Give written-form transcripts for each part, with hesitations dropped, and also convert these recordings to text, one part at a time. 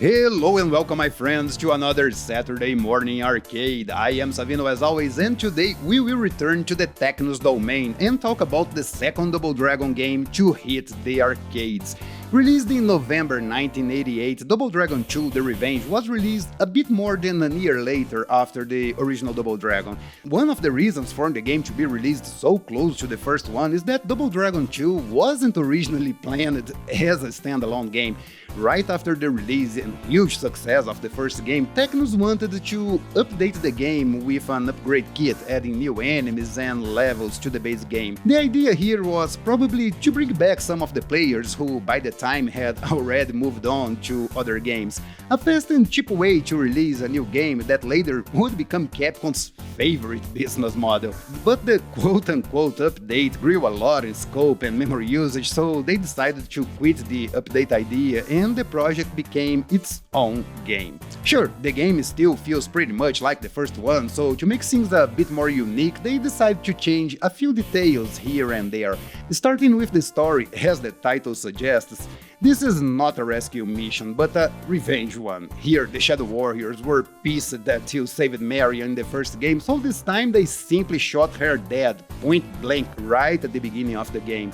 Hello and welcome my friends to another Saturday morning arcade. I am Savino as always, and today we will return to the Technos domain and talk about the second Double Dragon game to hit the arcades. Released in November 1988, Double Dragon 2 The Revenge was released a bit more than a year later after the original Double Dragon. One of the reasons for the game to be released so close to the first one is that Double Dragon 2 wasn't originally planned as a standalone game. Right after the release and huge success of the first game, Technos wanted to update the game with an upgrade kit, adding new enemies and levels to the base game. The idea here was probably to bring back some of the players who by the time had already moved on to other games. A fast and cheap way to release a new game that later would become Capcom's favorite business model. But the quote-unquote update grew a lot in scope and memory usage, so they decided to quit the update idea and the project became its own game. Sure, the game still feels pretty much like the first one, so to make things a bit more unique, they decided to change a few details here and there. Starting with the story, as the title suggests, this is not a rescue mission, but a revenge one. Here, the Shadow Warriors were pissed that you saved Mary in the first game, so this time they simply shot her dead, point blank, right at the beginning of the game.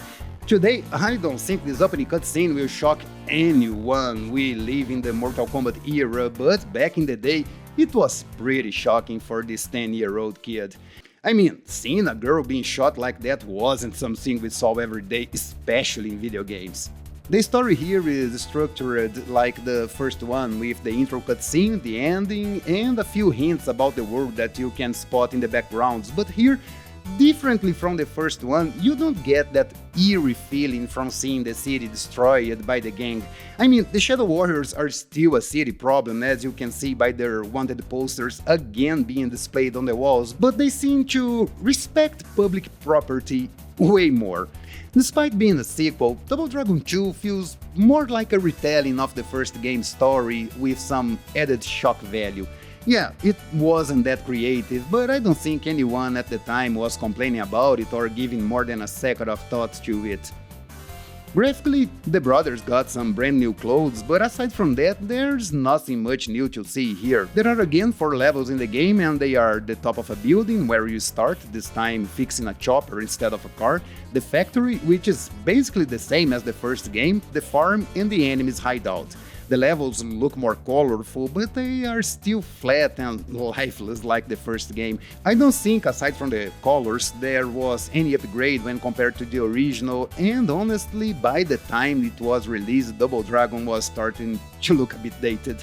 Today, I don't think this opening cutscene will shock anyone. We live in the Mortal Kombat era, but back in the day, it was pretty shocking for this 10-year-old kid. I mean, seeing a girl being shot like that wasn't something we saw every day, especially in video games. The story here is structured like the first one, with the intro cutscene, the ending, and a few hints about the world that you can spot in the backgrounds, but here, differently from the first one, you don't get that eerie feeling from seeing the city destroyed by the gang. I mean, the Shadow Warriors are still a city problem, as you can see by their wanted posters again being displayed on the walls, but they seem to respect public property way more. Despite being a sequel, Double Dragon 2 feels more like a retelling of the first game's story with some added shock value. Yeah, it wasn't that creative, but I don't think anyone at the time was complaining about it or giving more than a second of thought to it. Graphically, the brothers got some brand new clothes, but aside from that, there's nothing much new to see here. There are again 4 levels in the game, and they are the top of a building where you start, this time fixing a chopper instead of a car, the factory, which is basically the same as the first game, the farm, and the enemy's hideout. The levels look more colorful, but they are still flat and lifeless like the first game. I don't think, aside from the colors, there was any upgrade when compared to the original, and honestly, by the time it was released, Double Dragon was starting to look a bit dated.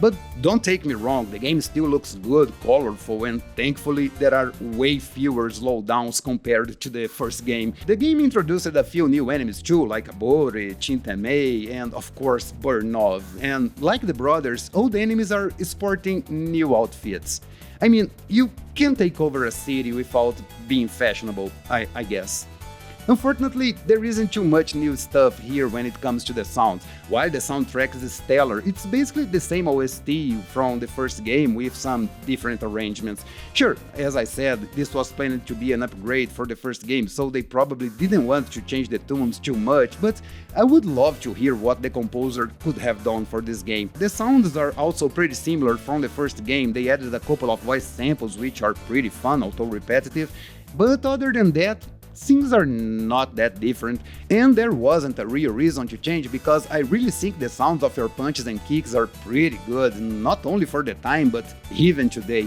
But don't take me wrong, the game still looks good, colorful, and thankfully there are way fewer slowdowns compared to the first game. The game introduced a few new enemies too, like Abore, Chintamei, and of course Burnov. And like the brothers, all the enemies are sporting new outfits. I mean, you can take over a city without being fashionable, I guess. Unfortunately, there isn't too much new stuff here when it comes to the sound. While the soundtrack is stellar, it's basically the same OST from the first game with some different arrangements. Sure, as I said, this was planned to be an upgrade for the first game, so they probably didn't want to change the tunes too much, but I would love to hear what the composer could have done for this game. The sounds are also pretty similar from the first game. They added a couple of voice samples which are pretty fun, although repetitive, but other than that, things are not that different, and there wasn't a real reason to change because I really think the sounds of your punches and kicks are pretty good, not only for the time but even today.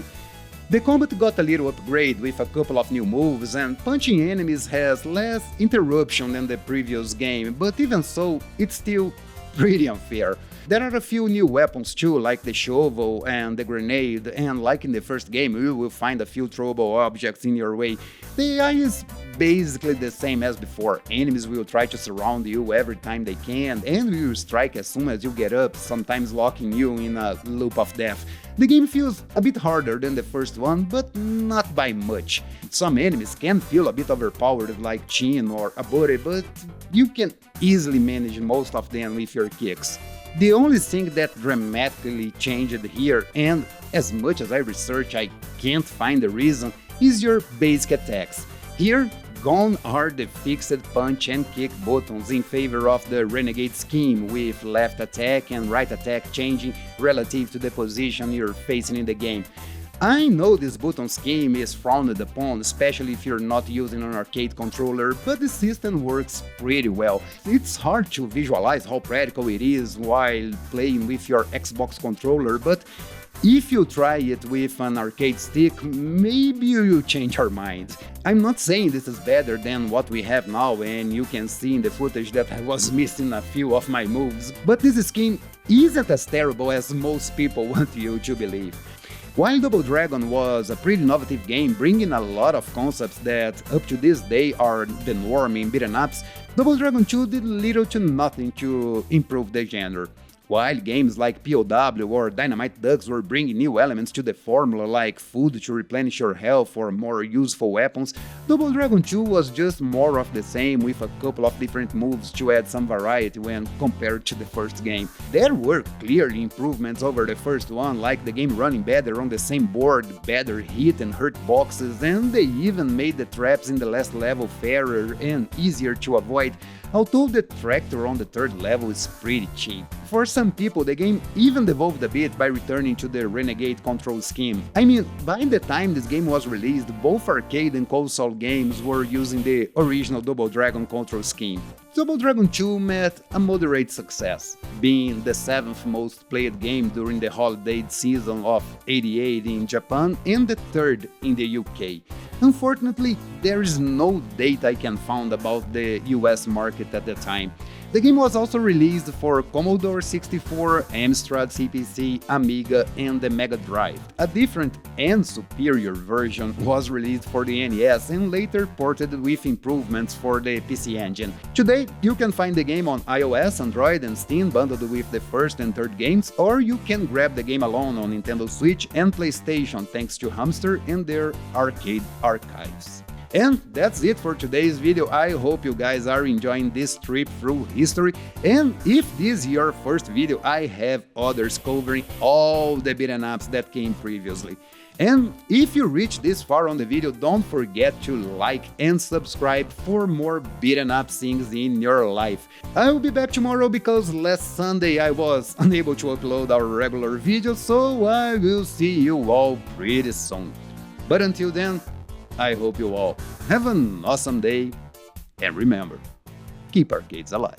The combat got a little upgrade with a couple of new moves, and punching enemies has less interruption than the previous game, but even so, it's still pretty unfair. There are a few new weapons too, like the shovel and the grenade, and like in the first game, you will find a few throwable objects in your way. The AI is basically the same as before. Enemies will try to surround you every time they can, and will strike as soon as you get up, sometimes locking you in a loop of death. The game feels a bit harder than the first one, but not by much. Some enemies can feel a bit overpowered like Chin or Abore, but you can easily manage most of them with your kicks. The only thing that dramatically changed here, and as much as I research I can't find the reason, is your basic attacks. Here, Gone are the fixed punch and kick buttons in favor of the Renegade scheme, with left attack and right attack changing relative to the position you're facing in the game. I know this button scheme is frowned upon, especially if you're not using an arcade controller, but the system works pretty well. It's hard to visualize how practical it is while playing with your Xbox controller, but if you try it with an arcade stick, maybe you'll change your mind. I'm not saying this is better than what we have now, and you can see in the footage that I was missing a few of my moves, but this scheme isn't as terrible as most people want you to believe. While Double Dragon was a pretty innovative game, bringing a lot of concepts that up to this day are the norm in beat'em ups, Double Dragon 2 did little to nothing to improve the genre. While games like POW or Dynamite Ducks were bringing new elements to the formula, like food to replenish your health or more useful weapons, Double Dragon 2 was just more of the same, with a couple of different moves to add some variety when compared to the first game. There were clearly improvements over the first one, like the game running better on the same board, better hit and hurt boxes, and they even made the traps in the last level fairer and easier to avoid, although the tractor on the third level is pretty cheap. For some people, the game even devolved a bit by returning to the Renegade control scheme. I mean, by the time this game was released, both arcade and console games were using the original Double Dragon control scheme. Double Dragon 2 met a moderate success, being the 7th most played game during the holiday season of '88 in Japan and the 3rd in the UK. Unfortunately, there is no data I can find about the US market at the time. The game was also released for Commodore 64, Amstrad CPC, Amiga, and the Mega Drive. A different and superior version was released for the NES and later ported with improvements for the PC Engine. Today, you can find the game on iOS, Android, and Steam bundled with the first and third games, or you can grab the game alone on Nintendo Switch and PlayStation thanks to Hamster and their arcade archives. And that's it for today's video. I hope you guys are enjoying this trip through history, and if this is your first video, I have others covering all the beat'em ups that came previously. And if you reach this far on the video, don't forget to like and subscribe for more beat'em up things in your life. I will be back tomorrow because last Sunday I was unable to upload our regular videos, so I will see you all pretty soon. But until then, I hope you all have an awesome day, and remember, keep arcades alive.